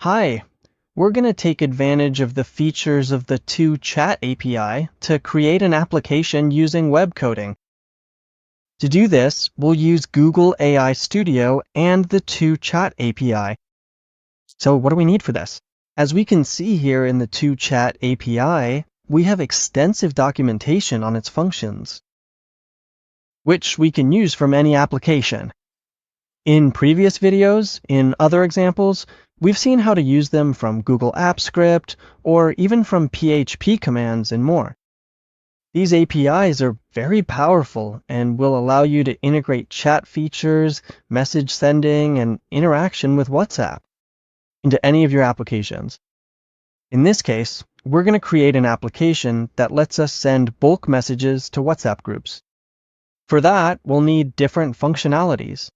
Hi, we're going to take advantage of the features of the toChat API to create an application using web coding. To do this, we'll use Google AI Studio and the toChat API. So what do we need for this? As we can see here in the toChat API, we have extensive documentation on its functions, which we can use from any application. In previous videos, in other examples, we've seen how to use them from Google Apps Script or even from PHP commands and more. These APIs are very powerful and will allow you to integrate chat features, message sending, and interaction with WhatsApp into any of your applications. In this case, we're going to create an application that lets us send bulk messages to WhatsApp groups. For that, we'll need different functionalities.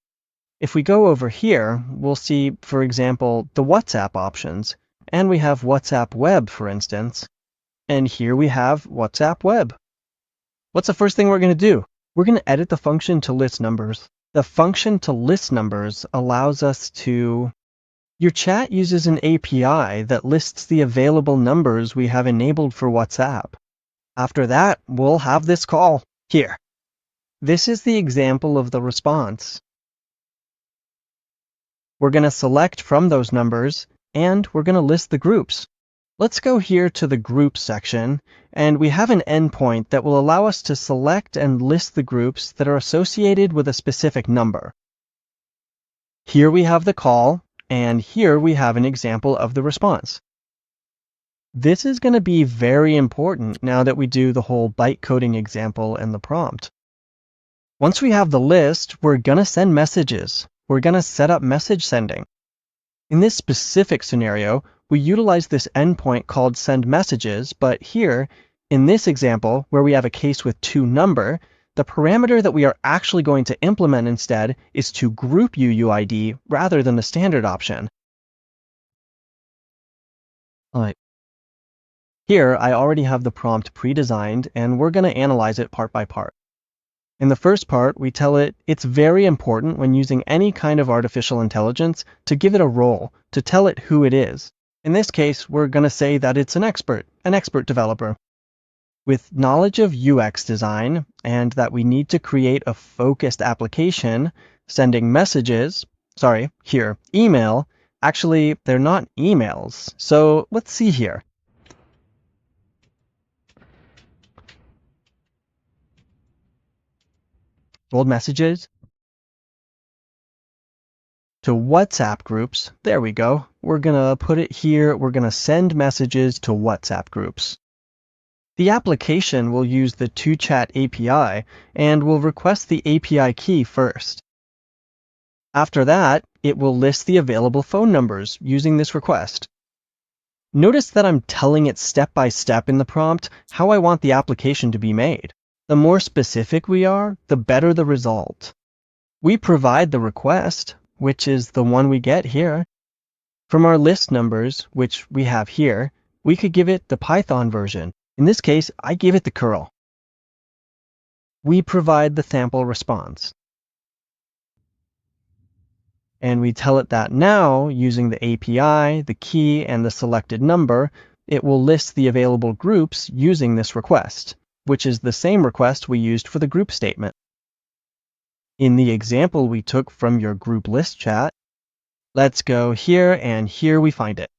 If we go over here, we'll see, for example, the WhatsApp options, and we have WhatsApp Web, for instance, and here we have WhatsApp Web. What's the first thing we're going to do? We're going to edit the function to list numbers. The function to list numbers allows us to... Your chat uses an API that lists the available numbers we have enabled for WhatsApp. After that, we'll have this call here. This is the example of the response. We're going to select from those numbers, and we're going to list the groups. Let's go here to the Groups section, and we have an endpoint that will allow us to select and list the groups that are associated with a specific number. Here we have the call, and here we have an example of the response. This is going to be very important now that we do the whole bytecoding example and the prompt. Once we have the list, we're going to send messages. We're going to set up message sending. In this specific scenario, we utilize this endpoint called send messages, but here, in this example, where we have a case with toNumber, the parameter that we are actually going to implement instead is toGroupUUID rather than the standard option. All right. Here, I already have the prompt pre-designed, and we're going to analyze it part by part. In the first part, we tell it it's very important when using any kind of artificial intelligence to give it a role, to tell it who it is. In this case, we're going to say that it's an expert developer. With knowledge of UX design, and that we need to create a focused application, sending messages, email, actually, they're not emails. So let's see here. Old messages to WhatsApp groups. There we go. We're going to put it here. We're going to send messages to WhatsApp groups. The application will use the toChat API and will request the API key first. After that, it will list the available phone numbers using this request. Notice that I'm telling it step by step in the prompt how I want the application to be made. The more specific we are, the better the result. We provide the request, which is the one we get here. From our list numbers, which we have here, we could give it the Python version. In this case, I give it the curl. We provide the sample response. And we tell it that now, using the API, the key, and the selected number, it will list the available groups using this request, which is the same request we used for the group statement. In the example we took from your group list chat, let's go here, and here we find it.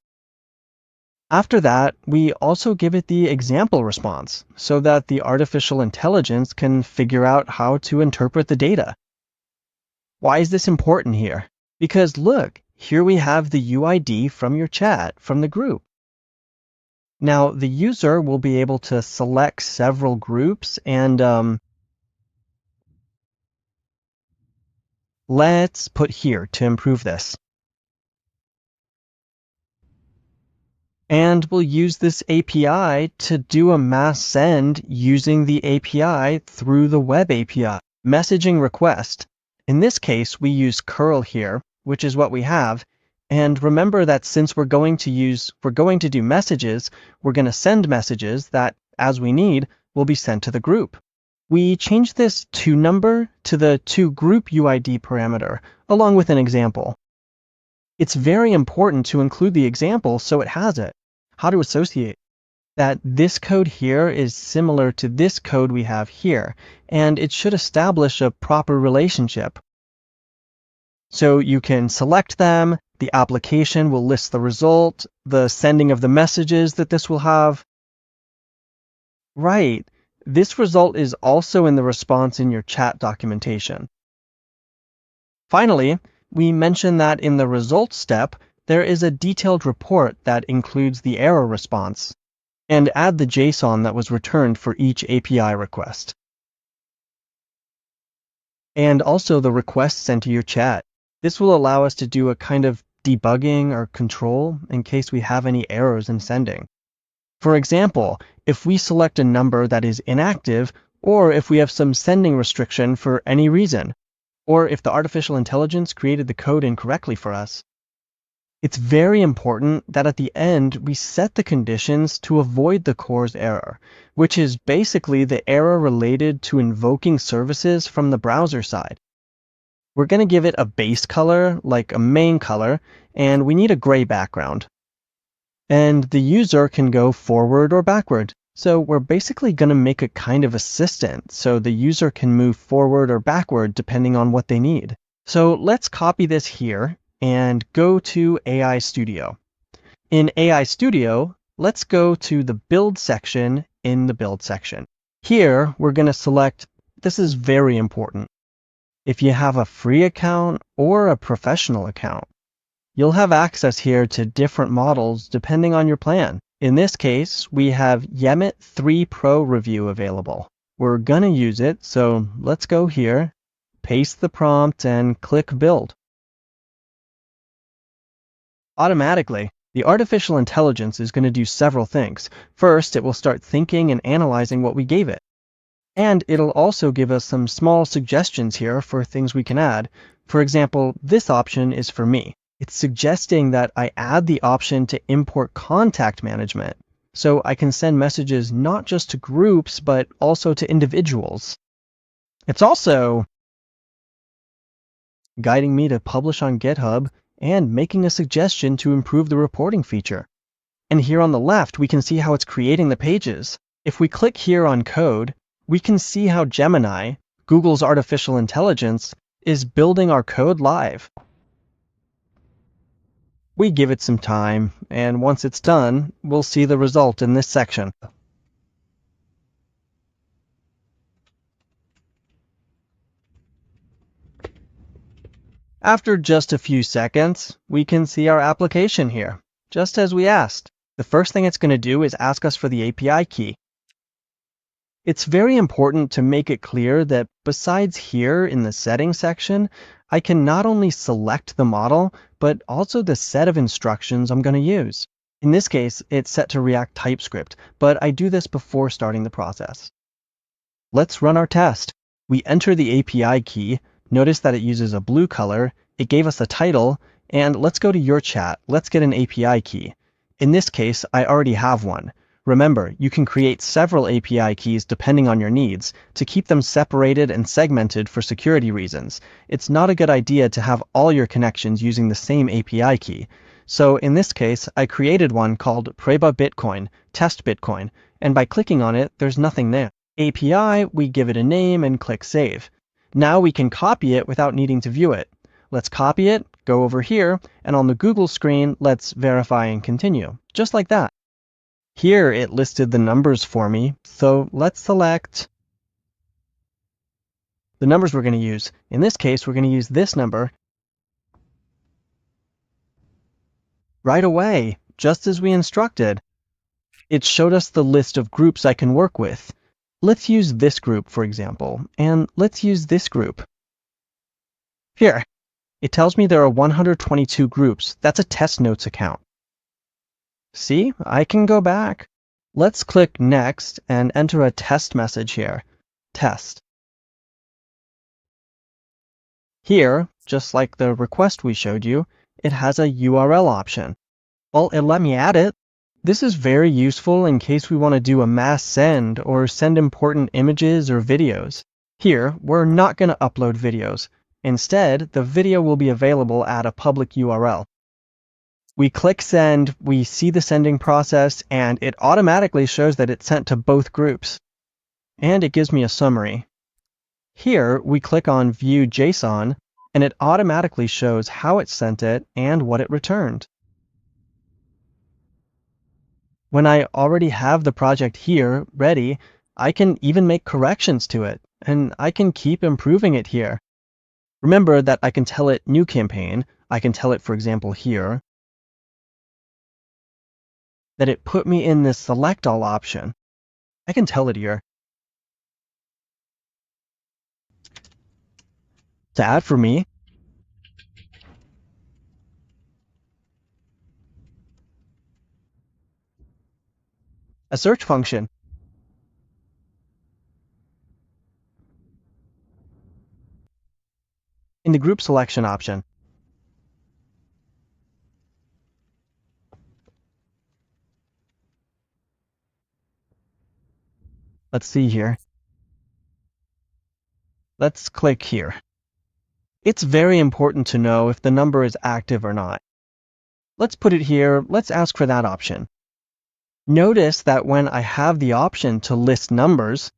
After that, we also give it the example response so that the artificial intelligence can figure out how to interpret the data. Why is this important here? Because look, here we have the UID from your chat, from the group. Now, the user will be able to select several groups and let's put here to improve this. And we'll use this API to do a mass send using the API through the web API. Messaging request. In this case, we use curl here, which is what we have. And remember that since we're going to do messages, we're going to send messages that, as we need, will be sent to the group. We change this toNumber to the toGroupUID parameter, along with an example. It's very important to include the example so it has it. How to associate that this code here is similar to this code we have here, and it should establish a proper relationship. So you can select them, the application will list the result, the sending of the messages that this will have. Right, this result is also in the response in your chat documentation. Finally, we mentioned that in the results step, there is a detailed report that includes the error response, and add the JSON that was returned for each API request. And also the request sent to your chat. This will allow us to do a kind of debugging or control in case we have any errors in sending. For example, if we select a number that is inactive, or if we have some sending restriction for any reason, or if the artificial intelligence created the code incorrectly for us. It's very important that at the end we set the conditions to avoid the CORS error, which is basically the error related to invoking services from the browser side. We're going to give it a base color, like a main color, and we need a gray background. And the user can go forward or backward. So we're basically going to make a kind of assistant so the user can move forward or backward depending on what they need. So let's copy this here and go to AI Studio. In AI Studio, let's go to the Build section in the Build section. Here, we're going to select, this is very important, if you have a free account or a professional account. You'll have access here to different models depending on your plan. In this case, we have Yemit 3 Pro Review available. We're going to use it, so let's go here, paste the prompt, and click Build. Automatically, the artificial intelligence is going to do several things. First, it will start thinking and analyzing what we gave it. And it'll also give us some small suggestions here for things we can add. For example, this option is for me. It's suggesting that I add the option to import contact management, so I can send messages not just to groups, but also to individuals. It's also guiding me to publish on GitHub and making a suggestion to improve the reporting feature. And here on the left, we can see how it's creating the pages. If we click here on code, we can see how Gemini, Google's artificial intelligence, is building our code live. We give it some time, and once it's done, we'll see the result in this section. After just a few seconds, we can see our application here, just as we asked. The first thing it's going to do is ask us for the API key. It's very important to make it clear that besides here in the settings section, I can not only select the model, but also the set of instructions I'm going to use. In this case, it's set to React TypeScript, but I do this before starting the process. Let's run our test. We enter the API key. Notice that it uses a blue color. It gave us a title, and let's go to your chat. Let's get an API key. In this case, I already have one. Remember, you can create several API keys depending on your needs to keep them separated and segmented for security reasons. It's not a good idea to have all your connections using the same API key. So in this case, I created one called Preba Bitcoin, Test Bitcoin, and by clicking on it, there's nothing there. API, we give it a name and click Save. Now we can copy it without needing to view it. Let's copy it, go over here, and on the Google screen, let's verify and continue, just like that. Here it listed the numbers for me, so let's select the numbers we're going to use. In this case, we're going to use this number right away, just as we instructed. It showed us the list of groups I can work with. Let's use this group, for example, and let's use this group. Here, it tells me there are 122 groups. That's a test notes account. See, I can go back. Let's click Next and enter a test message here. Test. Here, just like the request we showed you, it has a URL option. Well, it let me add it. This is very useful in case we want to do a mass send or send important images or videos. Here, we're not going to upload videos. Instead, the video will be available at a public URL. We click send, we see the sending process, and it automatically shows that it's sent to both groups. And it gives me a summary. Here, we click on View JSON, and it automatically shows how it sent it and what it returned. When I already have the project here ready, I can even make corrections to it, and I can keep improving it here. Remember that I can tell it New Campaign. I can tell it, for example, here, that it put me in this Select All option. I can tell it here. To add for me, a search function. In the Group Selection option, let's see here. Let's click here. It's very important to know if the number is active or not. Let's put it here. Let's ask for that option. Notice that when I have the option to list numbers,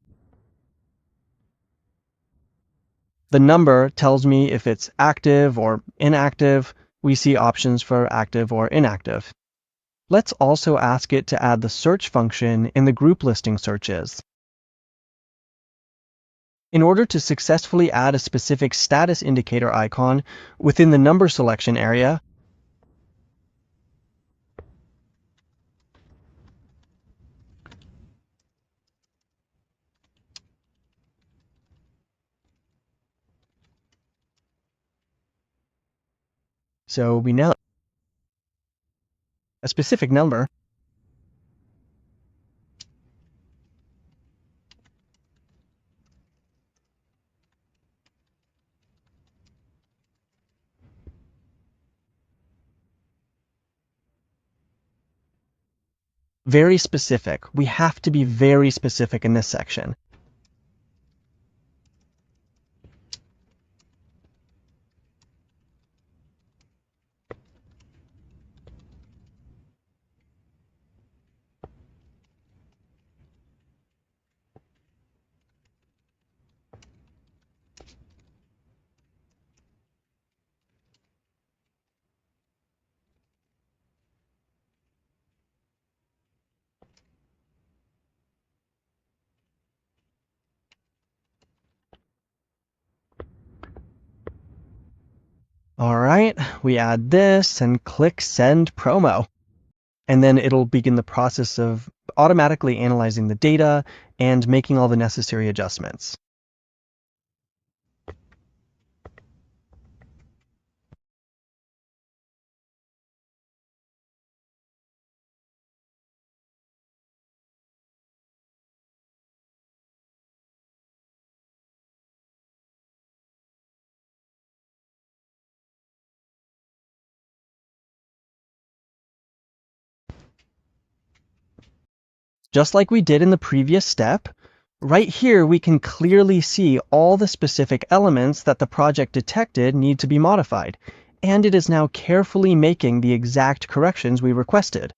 the number tells me if it's active or inactive. We see options for active or inactive. Let's also ask it to add the search function in the group listing searches. In order to successfully add a specific status indicator icon within the number selection area, so we know a specific number, very specific. We have to be very specific in this section. All right, we add this and click Send Promo. And then it'll begin the process of automatically analyzing the data and making all the necessary adjustments. Just like we did in the previous step, right here we can clearly see all the specific elements that the project detected need to be modified, and it is now carefully making the exact corrections we requested.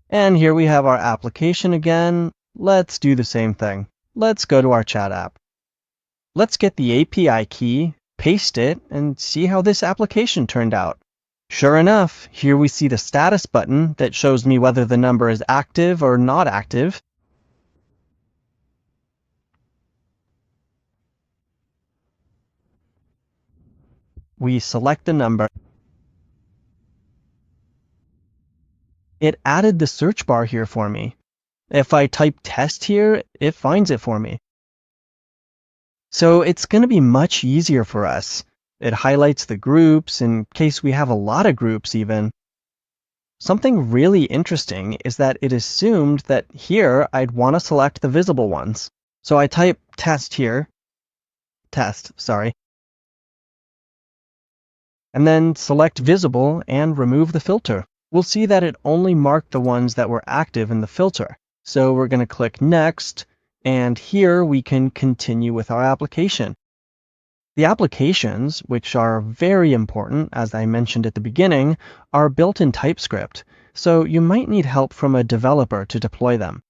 And here we have our application again. Let's do the same thing. Let's go to our chat app. Let's get the API key, paste it, and see how this application turned out. Sure enough, here we see the status button that shows me whether the number is active or not active. We select the number. It added the search bar here for me. If I type test here, it finds it for me. So it's going to be much easier for us. It highlights the groups in case we have a lot of groups even. Something really interesting is that it assumed that here I'd want to select the visible ones. So I type test here, and then select visible and remove the filter. We'll see that it only marked the ones that were active in the filter. So we're going to click Next, and here we can continue with our application. The applications, which are very important, as I mentioned at the beginning, are built in TypeScript, so you might need help from a developer to deploy them.